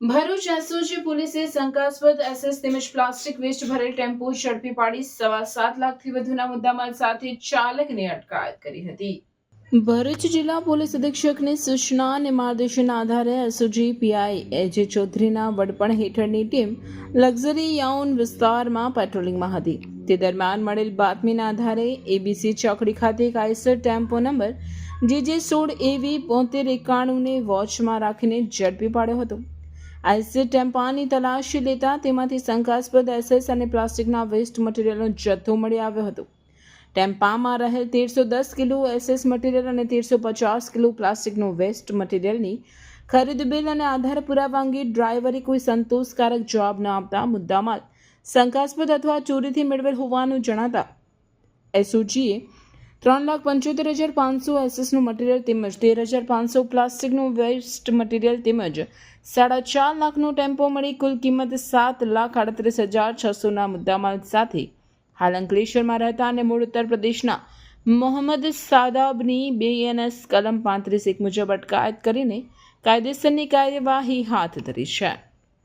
Bharuch SOG પોલીસે શંકાસ્પદ SS તેમજ પ્લાસ્ટિક વેસ્ટ ભરેલ ટેમ્પો ઝડપી પાડી 7.25 લાખથી વધુના મુદ્દામાલ સાથે ચાલકની અટકાયત કરી હતી। ભરૂચ જિલ્લા પોલીસ અધિક્ષકની સૂચના અને માર્ગદર્શનના આધારે એસઓજી પીઆઈ એજે ચૌધરીના વડપણ હેઠળની ટીમ લક્ઝરી યાઉન વિસ્તારમાં પેટ્રોલિંગમાં હતી। તે દરમિયાન મળેલ બાતમીના આધારે એબીસી ચોકડી ખાતે એક આઈસર ટેમ્પો નંબર JJ16AV 7291 ને વોચમાં રાખીને ઝડપી પાડ્યો હતો। આઈસર ટેમ્પાની તલાશી લેતા તેમાંથી શંકાસ્પદ એસએસ અને પ્લાસ્ટિકના વેસ્ટ મટીરિયલનો જથ્થો મળી આવ્યો હતો। ટેમ્પામાં રહેલ 1310 કિલો એસએસ મટીરિયલ અને 1350 કિલો પ્લાસ્ટિકનું વેસ્ટ મટીરિયલની ખરીદ બિલ અને આધાર પુરાવા અંગે ડ્રાઈવરે કોઈ સંતોષકારક જવાબ ન આપતા મુદ્દામાલ શંકાસ્પદ અથવા ચોરીથી મેળવેલ હોવાનું જણાતા એસઓજીએ 3,75,500 એસએસનું મટીરિયલ તેમજ 13,500 પ્લાસ્ટિકનું વેસ્ટ મટીરિયલ તેમજ 4.5 લાખનો ટેમ્પો મળી કુલ કિંમત 7,38,600ના મુદ્દામાલ સાથે હાલ અંકલેશ્વરમાં રહેતા અને મૂળ ઉત્તર પ્રદેશના મોહમ્મદ સાદાબની BNS કલમ 35(1) મુજબ અટકાયત કરીને કાયદેસરની કાર્યવાહી હાથ ધરી છે।